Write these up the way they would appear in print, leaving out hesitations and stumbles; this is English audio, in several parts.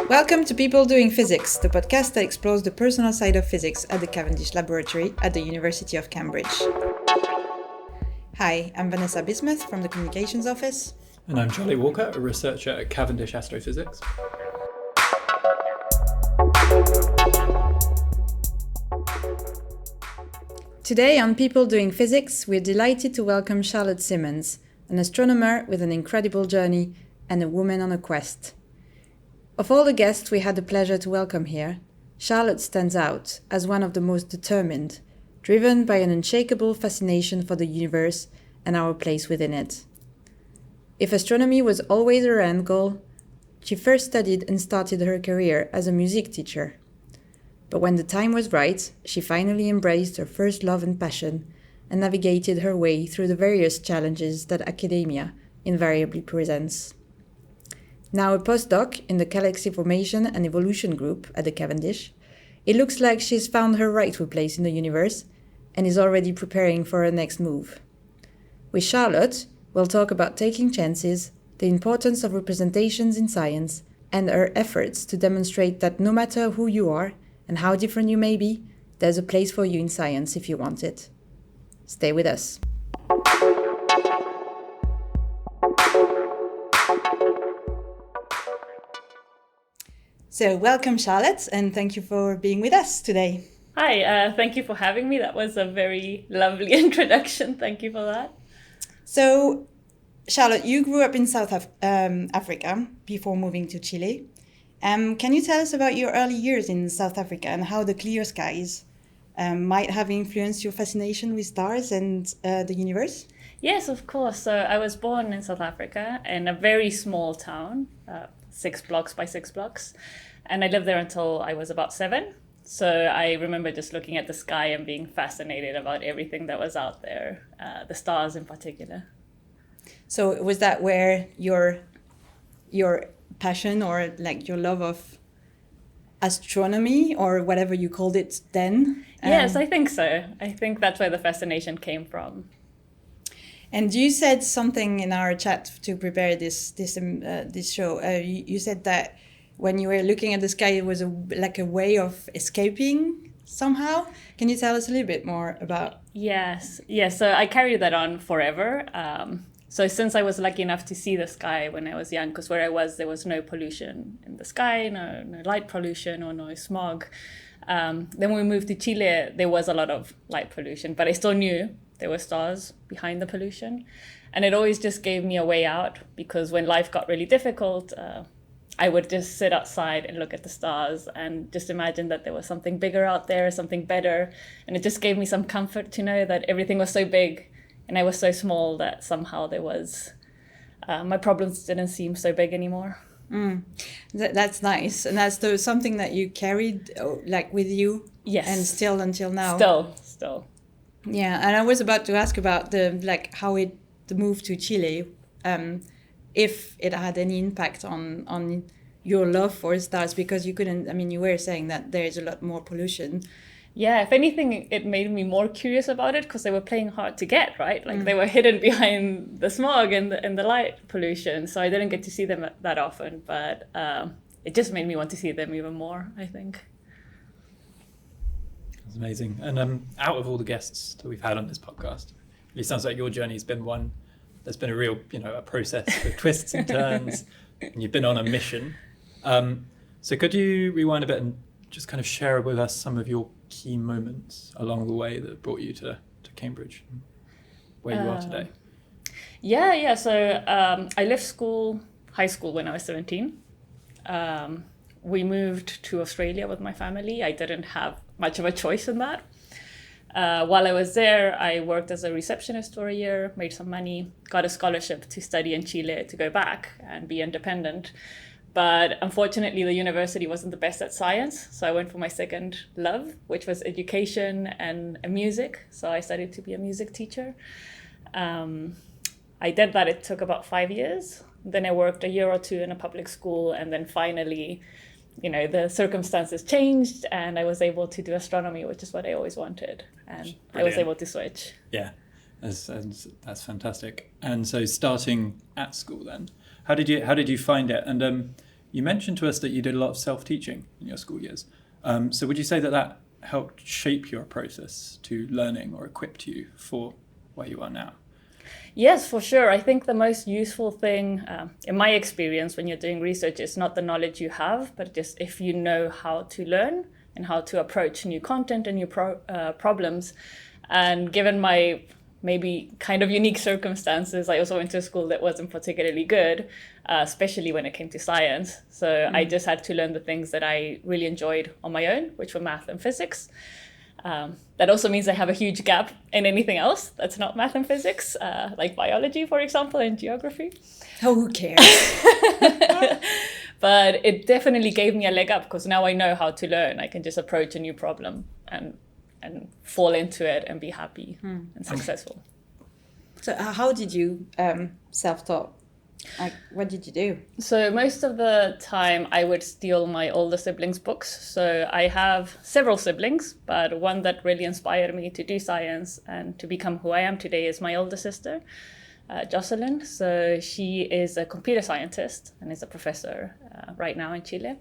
Welcome to People Doing Physics, the podcast that explores the personal side of physics at the Cavendish Laboratory at the University of Cambridge. Hi, I'm Vanessa Bismuth from the Communications Office. And I'm Charlie Walker, a researcher at Cavendish Astrophysics. Today on People Doing Physics, we're delighted to welcome Charlotte Simmonds, an astronomer with an incredible journey and a woman on a quest. Of all the guests we had the pleasure to welcome here, Charlotte stands out as one of the most determined, driven by an unshakable fascination for the universe and our place within it. If astronomy was always her end goal, she first studied and started her career as a music teacher. But when the time was right, she finally embraced her first love and passion and navigated her way through the various challenges that academia invariably presents. Now a postdoc in the Galaxy Formation and Evolution Group at the Cavendish, it looks like she's found her rightful place in the universe and is already preparing for her next move. With Charlotte, we'll talk about taking chances, the importance of representations in science, and her efforts to demonstrate that no matter who you are and how different you may be, there's a place for you in science if you want it. Stay with us. So welcome, Charlotte, and thank you for being with us today. Hi, thank you for having me. That was a very lovely introduction. Thank you for that. So, Charlotte, you grew up in South Africa before moving to Chile. Can you tell us about your early years in South Africa and how the clear skies might have influenced your fascination with stars and the universe? Yes, of course. So I was born in South Africa in a very small town, 6 blocks by 6 blocks. And I lived there until I was about 7. So I remember just looking at the sky and being fascinated about everything that was out there, the stars in particular. So was that where your passion or like your love of astronomy or whatever you called it then? Yes, I think so. I think that's where the fascination came from. And you said something in our chat to prepare this show. You said that when you were looking at the sky, it was like a way of escaping somehow. Can you tell us a little bit more about? Yes. So I carried that on forever. So since I was lucky enough to see the sky when I was young, because where I was, there was no pollution in the sky, no light pollution or no smog. Then when we moved to Chile, there was a lot of light pollution, but I still knew there were stars behind the pollution. And it always just gave me a way out, because when life got really difficult, I would just sit outside and look at the stars and just imagine that there was something bigger out there, something better. And it just gave me some comfort to know that everything was so big and I was so small that somehow there was, my problems didn't seem so big anymore. That's nice. And that's something that you carried like with you? Yes. And still until now? Still. Yeah, and I was about to ask about the move to Chile, if it had any impact on your love for stars, because you were saying that there is a lot more pollution. Yeah, if anything, it made me more curious about it, because they were playing hard to get, right? Like they were hidden behind the smog and the light pollution, so I didn't get to see them that often, but it just made me want to see them even more, I think. That's amazing. And out of all the guests that we've had on this podcast, it sounds like your journey's been one that's been a real, a process with twists and turns, and you've been on a mission. So could you rewind a bit and just kind of share with us some of your key moments along the way that brought you to Cambridge, where you are today? Yeah. So I left high school when I was 17. We moved to Australia with my family. I didn't have much of a choice in that. While I was there, I worked as a receptionist for a year, made some money, got a scholarship to study in Chile to go back and be independent. But unfortunately, the university wasn't the best at science. So I went for my second love, which was education and music. So I studied to be a music teacher. I did that. It took about 5 years. Then I worked a year or two in a public school. And then finally, the circumstances changed and I was able to do astronomy, which is what I always wanted. And brilliant. I was able to switch. Yeah, that's fantastic. And so starting at school then, How did you find it? And you mentioned to us that you did a lot of self-teaching in your school years. So would you say that helped shape your process to learning or equipped you for where you are now? Yes, for sure. I think the most useful thing, in my experience, when you're doing research, is not the knowledge you have, but just if you know how to learn and how to approach new content and new problems. And given my maybe kind of unique circumstances, I also went to a school that wasn't particularly good, especially when it came to science. So I just had to learn the things that I really enjoyed on my own, which were math and physics. That also means I have a huge gap in anything else that's not math and physics, like biology, for example, and geography. Oh, who cares? But it definitely gave me a leg up because now I know how to learn. I can just approach a new problem and fall into it and be happy and successful. So how did you self-taught? Like, what did you do? So most of the time I would steal my older siblings' books. So I have several siblings, but one that really inspired me to do science and to become who I am today is my older sister, Jocelyn. So she is a computer scientist and is a professor right now in Chile.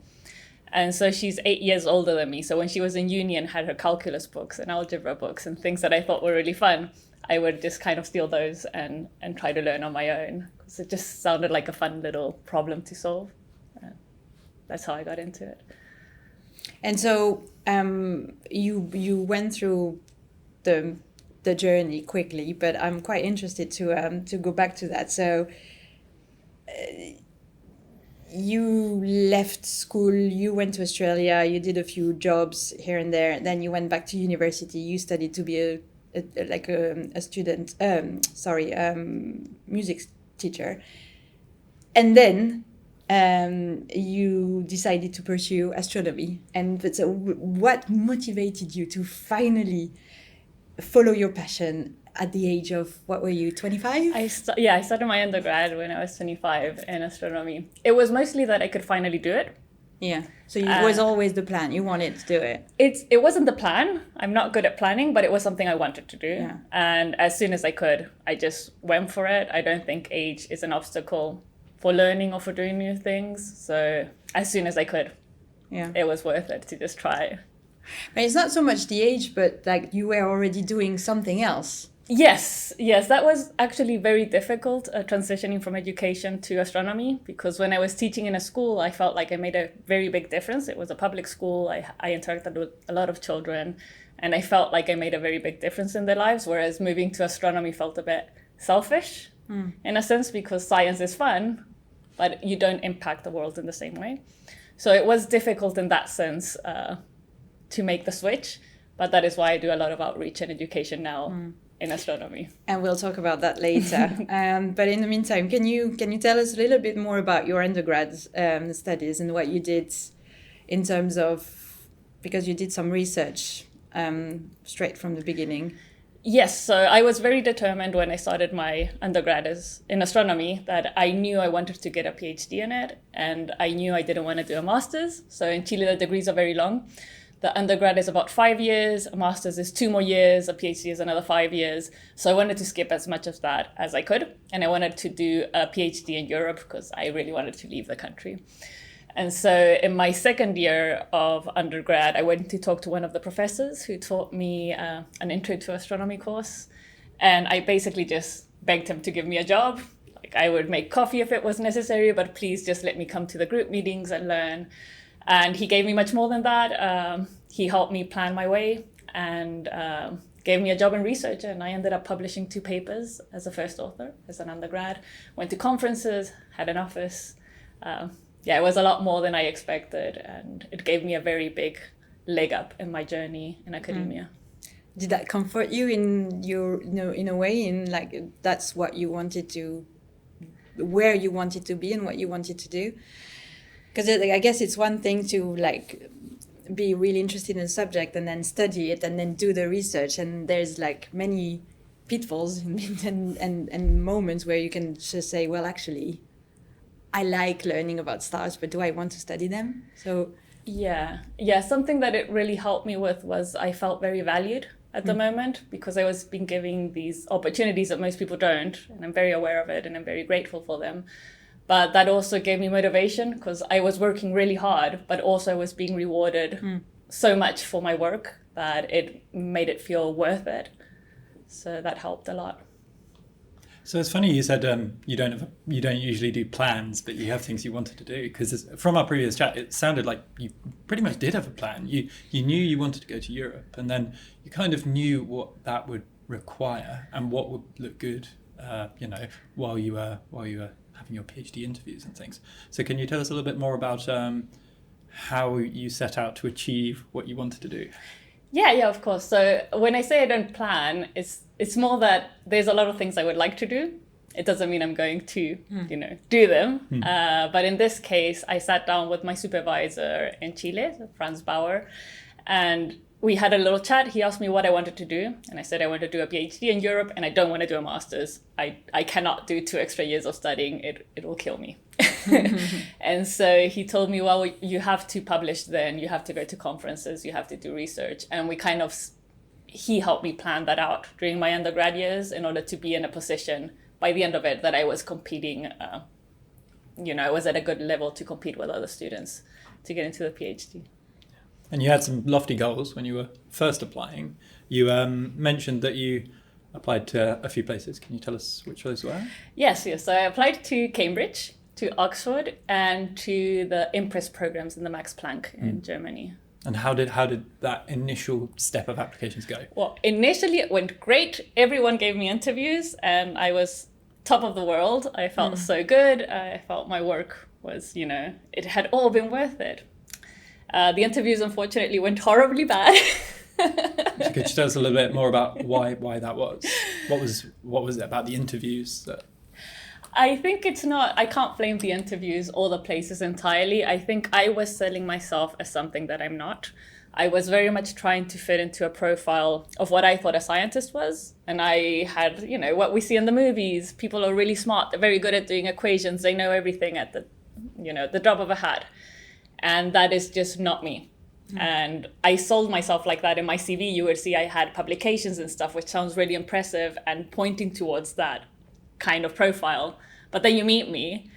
And so she's 8 years older than me. So when she was in uni and had her calculus books and algebra books and things that I thought were really fun, I would just kind of steal those and try to learn on my own. Because it just sounded like a fun little problem to solve. That's how I got into it. And so you went through the journey quickly, but I'm quite interested to go back to that. So you left school, you went to Australia, you did a few jobs here and there, then you went back to university, you studied to be a student, music teacher. And then you decided to pursue astronomy. And so what motivated you to finally follow your passion at the age of, what were you, 25? I started my undergrad when I was 25 in astronomy. It was mostly that I could finally do it. Yeah, so it was always the plan. You wanted to do it. It wasn't the plan. I'm not good at planning, but it was something I wanted to do. Yeah. And as soon as I could, I just went for it. I don't think age is an obstacle for learning or for doing new things. So as soon as I could, it was worth it to just try. But it's not so much the age, but like you were already doing something else. Yes, that was actually very difficult, transitioning from education to astronomy, because when I was teaching in a school, I felt like I made a very big difference. It was a public school. I interacted with a lot of children, and I felt like I made a very big difference in their lives, whereas moving to astronomy felt a bit selfish in a sense, because science is fun, but you don't impact the world in the same way. So it was difficult in that sense to make the switch, but that is why I do a lot of outreach and education now. In astronomy. And we'll talk about that later. But in the meantime, can you tell us a little bit more about your undergrad studies and what you did in terms of, because you did some research straight from the beginning? Yes, so I was very determined when I started my undergrad in astronomy that I knew I wanted to get a PhD in it, and I knew I didn't want to do a master's. So in Chile, the degrees are very long. The undergrad is about 5 years, a master's is 2 more years, a PhD is another 5 years. So I wanted to skip as much of that as I could. And I wanted to do a PhD in Europe because I really wanted to leave the country. And so in my second year of undergrad, I went to talk to one of the professors who taught me an intro to astronomy course. And I basically just begged him to give me a job. Like, I would make coffee if it was necessary, but please just let me come to the group meetings and learn. And he gave me much more than that. He helped me plan my way and gave me a job in research. And I ended up publishing 2 papers as a first author, as an undergrad. Went to conferences, had an office. It was a lot more than I expected. And it gave me a very big leg up in my journey in academia. Did that comfort you in your, in a way, in like, that's what you wanted to, where you wanted to be and what you wanted to do? Because I guess it's one thing to like be really interested in a subject and then study it and then do the research, and there's like many pitfalls and moments where you can just say, well, actually, I like learning about stars, but do I want to study them? So something that it really helped me with was I felt very valued at the moment, because I was being given these opportunities that most people don't, and I'm very aware of it and I'm very grateful for them. But that also gave me motivation because I was working really hard, but also I was being rewarded so much for my work that it made it feel worth it. So that helped a lot. So it's funny you said you don't usually do plans, but you have things you wanted to do. Because from our previous chat, it sounded like you pretty much did have a plan. You knew you wanted to go to Europe, and then you kind of knew what that would require and what would look good, while you were having your PhD interviews and things. So can you tell us a little bit more about how you set out to achieve what you wanted to do? Yeah, of course. So when I say I don't plan, it's more that there's a lot of things I would like to do. It doesn't mean I'm going to, do them. But in this case, I sat down with my supervisor in Chile, Franz Bauer, and we had a little chat. He asked me what I wanted to do. And I said I want to do a PhD in Europe and I don't want to do a master's. I cannot do 2 extra years of studying. It will kill me. And so he told me, well, you have to publish then. You have to go to conferences. You have to do research. And he helped me plan that out during my undergrad years in order to be in a position by the end of it that I was competing, I was at a good level to compete with other students to get into the PhD. And you had some lofty goals when you were first applying. You mentioned that you applied to a few places. Can you tell us which those were? Yes. So I applied to Cambridge, to Oxford, and to the IMPRES programs in the Max Planck in Germany. And how did that initial step of applications go? Well, initially it went great. Everyone gave me interviews and I was top of the world. I felt so good. I felt my work was, it had all been worth it. The interviews, unfortunately, went horribly bad. Could you tell us a little bit more about why that was? What was it about the interviews that... I think I can't blame the interviews or the places entirely. I think I was selling myself as something that I'm not. I was very much trying to fit into a profile of what I thought a scientist was. And I had, what we see in the movies. People are really smart. They're very good at doing equations. They know everything at the drop of a hat. And that is just not me. And I sold myself like that in my CV. You would see I had publications and stuff, which sounds really impressive and pointing towards that kind of profile. But then you meet me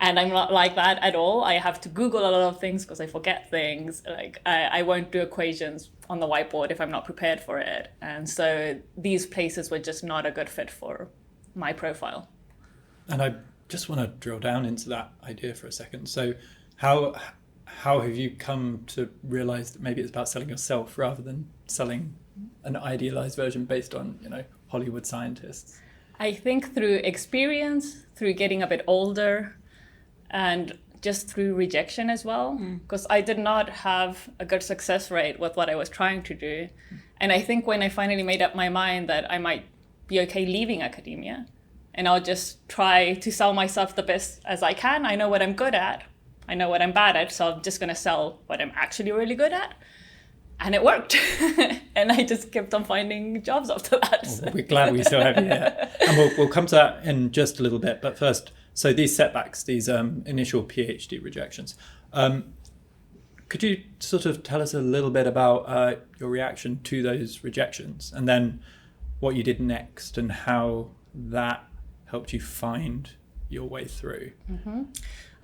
and I'm not like that at all. I have to Google a lot of things because I forget things. Like I won't do equations on the whiteboard if I'm not prepared for it. And so these places were just not a good fit for my profile. And I just want to drill down into that idea for a second. So how have you come to realize that maybe it's about selling yourself rather than selling an idealized version based on, Hollywood scientists? I think through experience, through getting a bit older, and just through rejection as well, because I did not have a good success rate with what I was trying to do. And I think when I finally made up my mind that I might be okay leaving academia, and I'll just try to sell myself the best as I can. I know what I'm good at. I know what I'm bad at, so I'm just going to sell what I'm actually really good at. And it worked. And I just kept on finding jobs after that. Well, we're glad we still have you here. And we'll come to that in just a little bit. But first, so these setbacks, these initial PhD rejections, could you sort of tell us a little bit about your reaction to those rejections and then what you did next and how that helped you find your way through? Mm-hmm.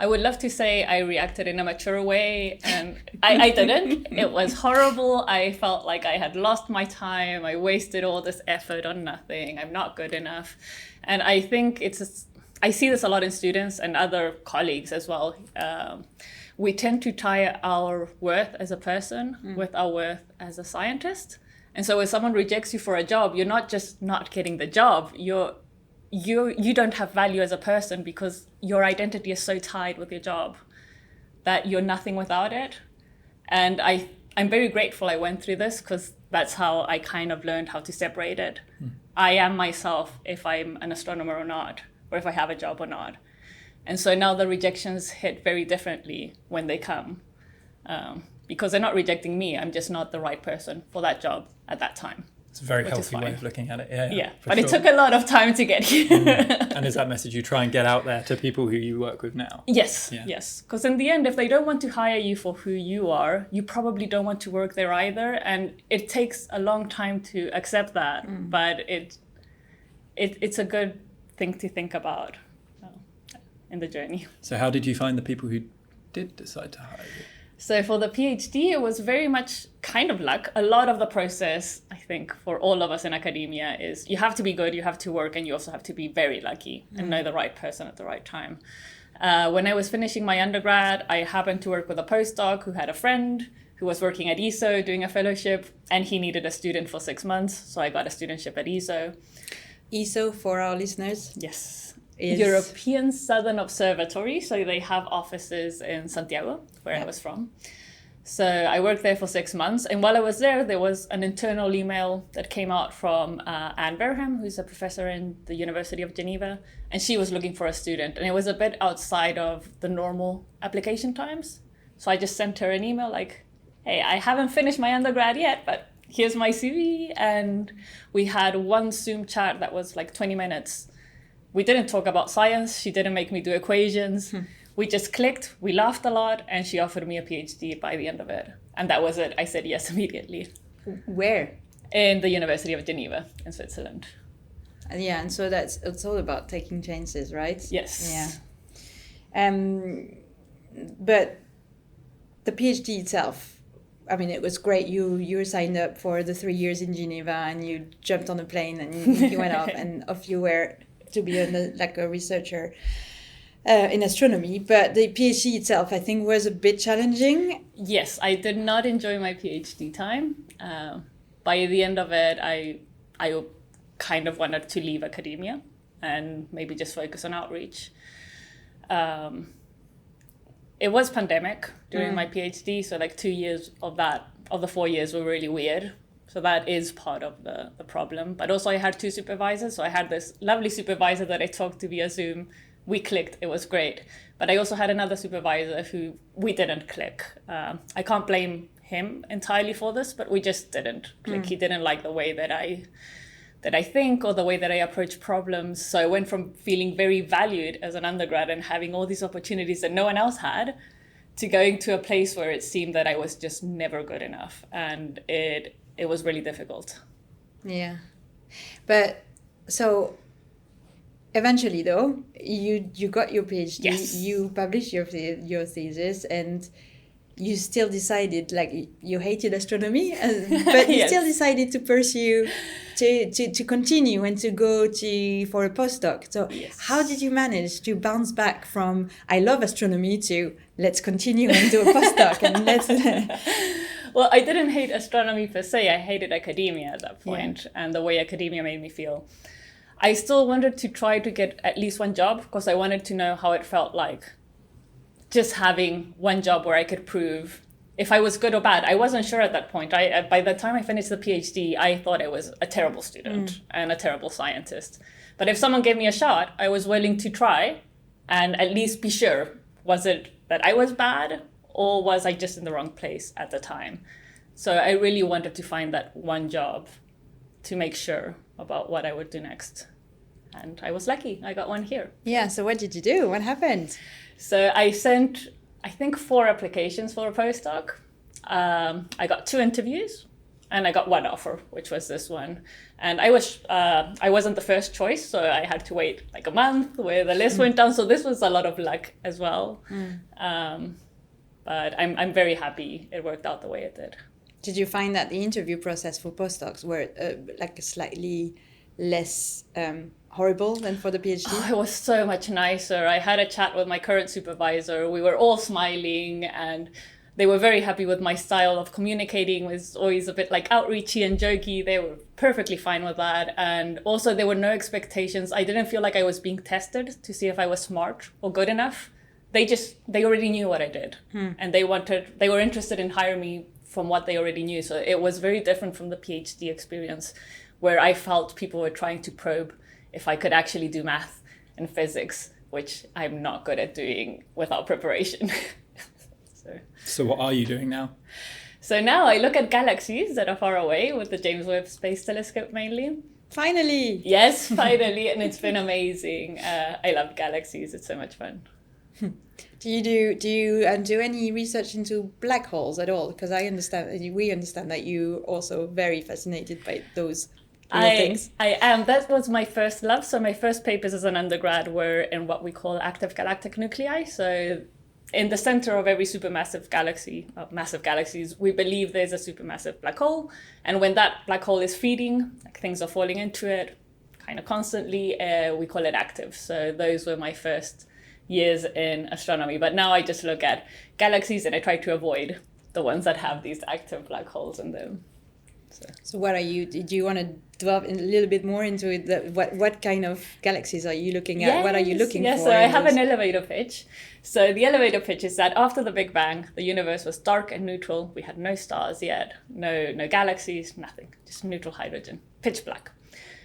I would love to say I reacted in a mature way, and I didn't. It was horrible. I felt like I had lost my time. I wasted all this effort on nothing. I'm not good enough. And I think I see this a lot in students and other colleagues as well. We tend to tie our worth as a person with our worth as a scientist. And so when someone rejects you for a job, you're not just not getting the job, you don't have value as a person because your identity is so tied with your job that you're nothing without it. And I'm very grateful I went through this because that's how I kind of learned how to separate it. I am myself if I'm an astronomer or not, or if I have a job or not. And so now the rejections hit very differently when they come because they're not rejecting me. I'm just not the right person for that job at that time. It's a very healthy way of looking at it. Yeah, but sure. It took a lot of time to get here. And is that message you try and get out there to people who you work with now? Yes. Because in the end, if they don't want to hire you for who you are, you probably don't want to work there either. And it takes a long time to accept that, but it's a good thing to think about. in the journey. So how did you find the people who did decide to hire you? So for the PhD, it was very much kind of luck. A lot of the process, I think, for all of us in academia is you have to be good, you have to work, and you also have to be very lucky and know the right person at the right time. When I was finishing my undergrad, I happened to work with a postdoc who had a friend who was working at ESO doing a fellowship, and he needed a student for 6 months. So I got a studentship at ESO. ESO, for our listeners? Yes. Is... European Southern Observatory. So they have offices in Santiago, where I was from. So I worked there for 6 months. And while I was there was an internal email that came out from Anne Berham, who's a professor in the University of Geneva. And she was looking for a student. And it was a bit outside of the normal application times. So I just sent her an email like, hey, I haven't finished my undergrad yet, but here's my CV. And we had one Zoom chat that was like 20 minutes. We didn't talk about science. She didn't make me do equations. We just clicked, we laughed a lot, and she offered me a PhD by the end of it. And that was it. I said yes immediately. Where? In the University of Geneva in Switzerland. Yeah, and so it's all about taking chances, right? Yes. Yeah. But the PhD itself, I mean, it was great. You were signed up for the 3 years in Geneva, and you jumped on a plane, and you went off, and off you were to be a researcher in astronomy. But the PhD itself, I think, was a bit challenging. Yes, I did not enjoy my PhD time. By the end of it, I kind of wanted to leave academia and maybe just focus on outreach. It was pandemic during my PhD, so like 2 years of the 4 years were really weird. So that is part of the problem. But also I had 2 supervisors. So I had this lovely supervisor that I talked to via Zoom. We clicked, it was great. But I also had another supervisor who we didn't click. I can't blame him entirely for this, but we just didn't click. He didn't like the way that I think or the way that I approach problems. So I went from feeling very valued as an undergrad and having all these opportunities that no one else had to going to a place where it seemed that I was just never good enough. And it was really difficult. Yeah. But so eventually though, you got your PhD, yes. You published your thesis, and you still decided, like, you hated astronomy, but you yes. still decided to pursue, to continue and to go for a postdoc. So yes. How did you manage to bounce back from I love astronomy to let's continue and do a postdoc and let's... Well, I didn't hate astronomy per se. I hated academia at that point, Yeah. and the way academia made me feel. I still wanted to try to get at least one job because I wanted to know how it felt like just having one job where I could prove if I was good or bad. I wasn't sure at that point. By the time I finished the PhD, I thought I was a terrible student and a terrible scientist. But if someone gave me a shot, I was willing to try and at least be sure. Was it that I was bad? Or was I just in the wrong place at the time? So I really wanted to find that one job to make sure about what I would do next. And I was lucky. I got one here. Yeah, so what did you do? What happened? So I sent, I think, 4 applications for a postdoc. I got 2 interviews and I got 1 offer, which was this one. And I wasn't the first choice, so I had to wait like a month where the list went down. So this was a lot of luck as well. But I'm very happy it worked out the way it did. Did you find that the interview process for postdocs were like slightly less horrible than for the PhD? Oh, it was so much nicer. I had a chat with my current supervisor. We were all smiling and they were very happy with my style of communicating. It was always a bit like outreachy and jokey. They were perfectly fine with that. And also there were no expectations. I didn't feel like I was being tested to see if I was smart or good enough. They already knew what I did. And they were interested in hiring me from what they already knew. So it was very different from the PhD experience where I felt people were trying to probe if I could actually do math and physics, which I'm not good at doing without preparation. So what are you doing now? So now I look at galaxies that are far away with the James Webb Space Telescope mainly. Finally! Yes, finally, and it's been amazing. I love galaxies, it's so much fun. Do you do any research into black holes at all? Because we understand that you also very fascinated by those real things? I am. That was my first love. So my first papers as an undergrad were in what we call active galactic nuclei. So in the center of every supermassive galaxy, massive galaxies, we believe there's a supermassive black hole. And when that black hole is feeding, like things are falling into it kind of constantly, we call it active. So those were my first years in astronomy. But now I just look at galaxies and I try to avoid the ones that have these active black holes in them. So what are you, do you want to delve in a little bit more into it? What kind of galaxies are you looking at? What are you looking for? Yeah, so I have an elevator pitch. So the elevator pitch is that after the Big Bang, the universe was dark and neutral. We had no stars yet, no galaxies, nothing, just neutral hydrogen, pitch black.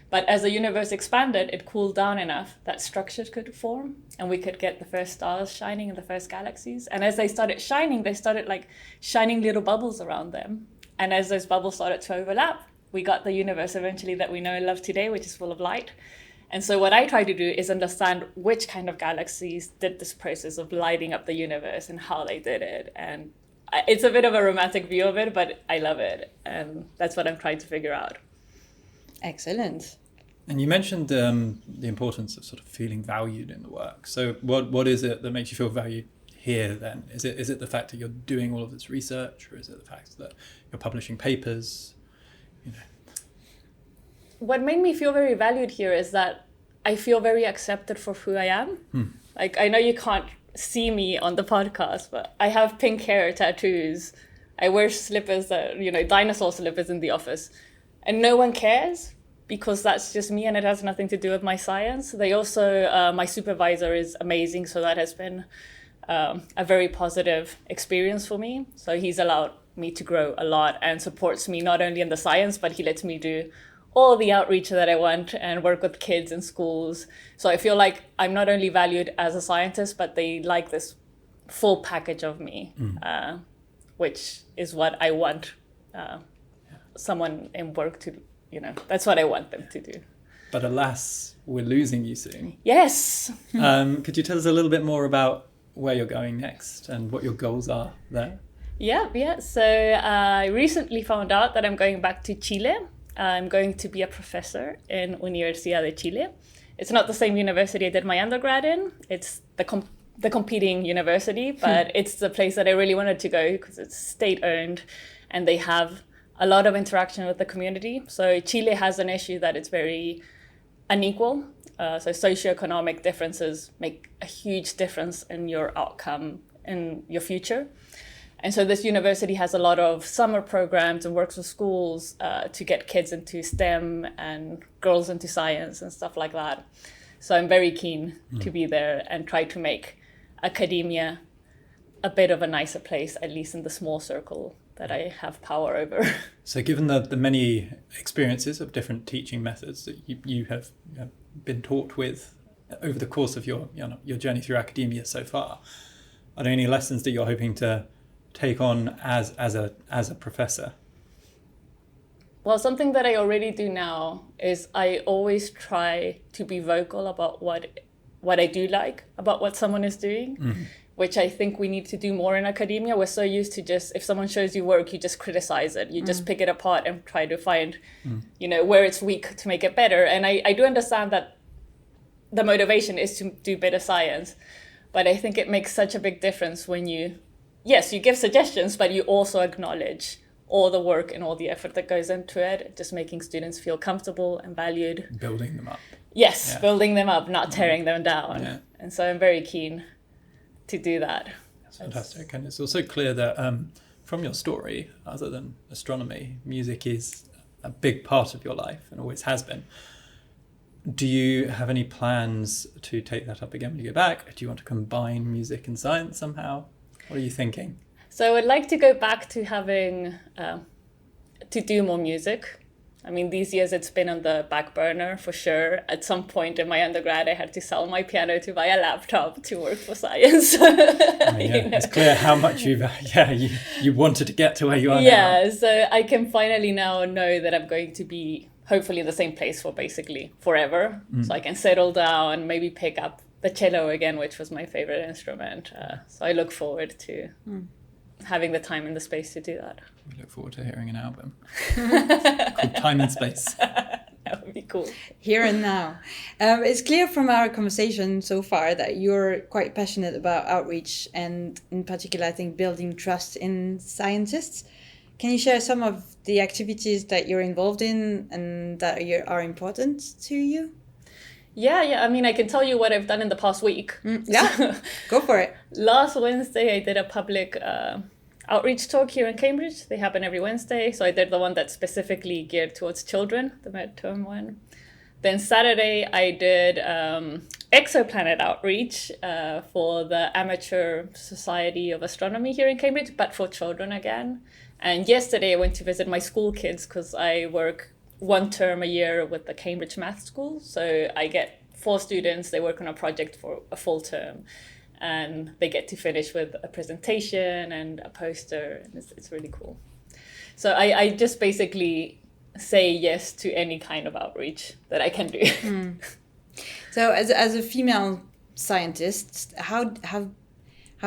But as the universe expanded, it cooled down enough that structures could form and we could get the first stars shining in the first galaxies. And as they started shining, they started like shining little bubbles around them. And as those bubbles started to overlap, we got the universe eventually that we know and love today, which is full of light. And so what I try to do is understand which kind of galaxies did this process of lighting up the universe and how they did it. And it's a bit of a romantic view of it, but I love it. And that's what I'm trying to figure out. Excellent. And you mentioned the importance of sort of feeling valued in the work. So what is it that makes you feel valued here then? Is it the fact that you're doing all of this research, or is it the fact that you're publishing papers? What made me feel very valued here is that I feel very accepted for who I am. Like, I know you can't see me on the podcast, but I have pink hair, tattoos. I wear slippers that, dinosaur slippers in the office. And no one cares because that's just me and it has nothing to do with my science. They also, my supervisor is amazing. So that has been a very positive experience for me. So he's allowed me to grow a lot and supports me not only in the science, but he lets me do all the outreach that I want and work with kids in schools. So I feel like I'm not only valued as a scientist, but they like this full package of me, which is what I want someone in work to, that's what I want them to do. But alas, we're losing you soon. Yes. Could you tell us a little bit more about where you're going next and what your goals are there? Yeah. So I recently found out that I'm going back to Chile. I'm going to be a professor in Universidad de Chile. It's not the same university I did my undergrad in. It's the competing university, but it's the place that I really wanted to go because it's state-owned and they have a lot of interaction with the community. So Chile has an issue that it's very unequal. So socioeconomic differences make a huge difference in your outcome in your future. And so this university has a lot of summer programs and works with schools to get kids into STEM and girls into science and stuff like that. So I'm very keen to be there and try to make academia a bit of a nicer place, at least in the small circle that I have power over. So given the many experiences of different teaching methods that you have been taught with over the course of your journey through academia so far, are there any lessons that you're hoping to take on as a professor? Well, something that I already do now is I always try to be vocal about what I do like about what someone is doing, which I think we need to do more in academia. We're so used to just, if someone shows you work, you just criticize it. You just pick it apart and try to find, where it's weak to make it better. And I do understand that the motivation is to do better science, but I think it makes such a big difference when you give suggestions, but you also acknowledge all the work and all the effort that goes into it, just making students feel comfortable and valued. Building them up. Yes, Yeah. Building them up, not tearing them down. Yeah. And so I'm very keen to do that. That's fantastic. And it's also clear that from your story, other than astronomy, music is a big part of your life and always has been. Do you have any plans to take that up again when you go back? Do you want to combine music and science somehow? What are you thinking? So I would like to go back to having, to do more music. I mean, these years it's been on the back burner for sure. At some point in my undergrad, I had to sell my piano to buy a laptop to work for science. It's clear how much you wanted to get to where you are now. Yeah, so I can finally now know that I'm going to be hopefully in the same place for basically forever. So I can settle down, maybe pick up the cello again, which was my favorite instrument. So I look forward to having the time and the space to do that. We look forward to hearing an album called Time and Space. would be cool. Here and now. It's clear from our conversation so far that you're quite passionate about outreach and in particular, I think, building trust in scientists. Can you share some of the activities that you're involved in and that are important to you? Yeah. I mean, I can tell you what I've done in the past week. Yeah, go for it. Last Wednesday, I did a public outreach talk here in Cambridge. They happen every Wednesday. So I did the one that's specifically geared towards children, the midterm one. Then Saturday, I did exoplanet outreach for the Amateur Society of Astronomy here in Cambridge, but for children again. And yesterday, I went to visit my school kids because I work one term a year with the Cambridge Math School. So I get 4 students, they work on a project for a full term. And they get to finish with a presentation and a poster. And it's really cool. So I just basically say yes to any kind of outreach that I can do. So as a female scientist, how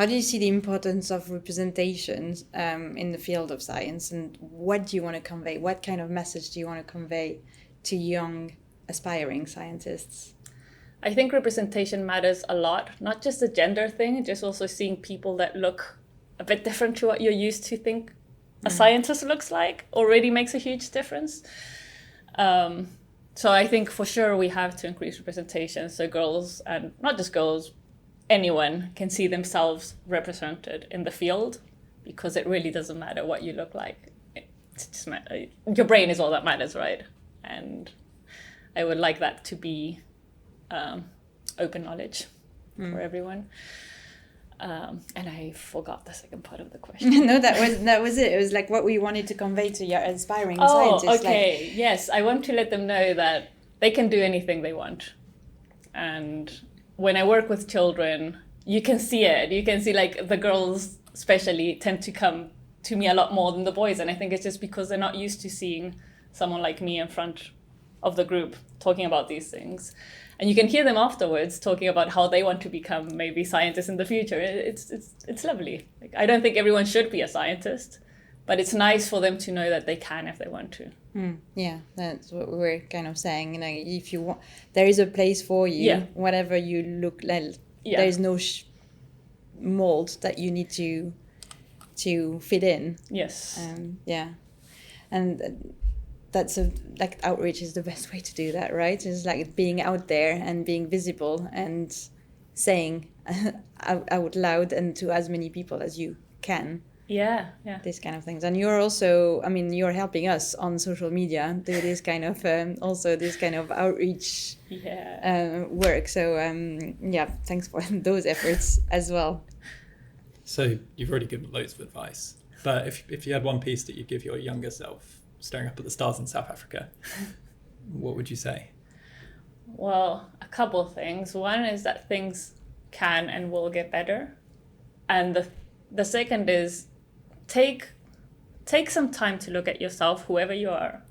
do you see the importance of representation in the field of science, and what do you want to convey? What kind of message do you want to convey to young aspiring scientists? I think representation matters a lot, not just the gender thing, just also seeing people that look a bit different to what you're used to think a scientist looks like already makes a huge difference. So I think for sure we have to increase representation so girls, and not just girls, anyone can see themselves represented in the field, because it really doesn't matter what you look like. It's just your brain is all that matters, right? And I would like that to be open knowledge for everyone. And I forgot the second part of the question. No, that was it. It was like what we wanted to convey to your aspiring scientists. Okay. Yes, I want to let them know that they can do anything they want. And when I work with children, you can see it. You can see like the girls especially tend to come to me a lot more than the boys. And I think it's just because they're not used to seeing someone like me in front of the group talking about these things. And you can hear them afterwards talking about how they want to become maybe scientists in the future. It's lovely. Like, I don't think everyone should be a scientist, but it's nice for them to know that they can if they want to. Yeah, that's what we were kind of saying. You know, if you want, there is a place for you. Whatever you look like, there is no mold that you need to fit in. Yes. And that's like outreach is the best way to do that, right? It's like being out there and being visible and saying out loud and to as many people as you can. Yeah. These kind of things. And you're also, I mean, you're helping us on social media do this kind of also this kind of outreach work. So thanks for those efforts as well. So you've already given loads of advice, but if you had one piece that you'd give your younger self staring up at the stars in South Africa, what would you say? Well, a couple of things. One is that things can and will get better. And the second is take some time to look at yourself, whoever you are.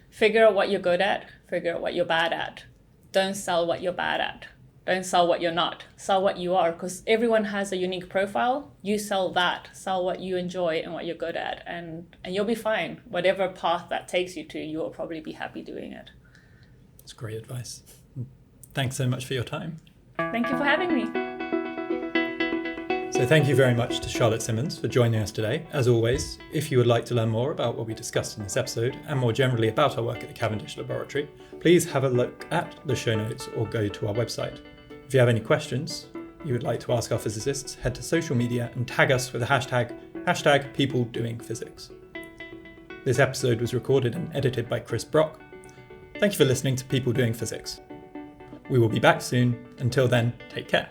Figure out what you're good at, figure out what you're bad at. Don't sell what you're bad at. Don't sell what you're not. Sell what you are, because everyone has a unique profile. You sell that. Sell what you enjoy and what you're good at, and you'll be fine. Whatever path that takes you to, you will probably be happy doing it. That's great advice. Thanks so much for your time. Thank you for having me. So thank you very much to Charlotte Simmonds for joining us today. As always, if you would like to learn more about what we discussed in this episode and more generally about our work at the Cavendish Laboratory, please have a look at the show notes or go to our website. If you have any questions you would like to ask our physicists, head to social media and tag us with the hashtag #PeopleDoingPhysics. This episode was recorded and edited by Chris Brock. Thank you for listening to People Doing Physics. We will be back soon. Until then, take care.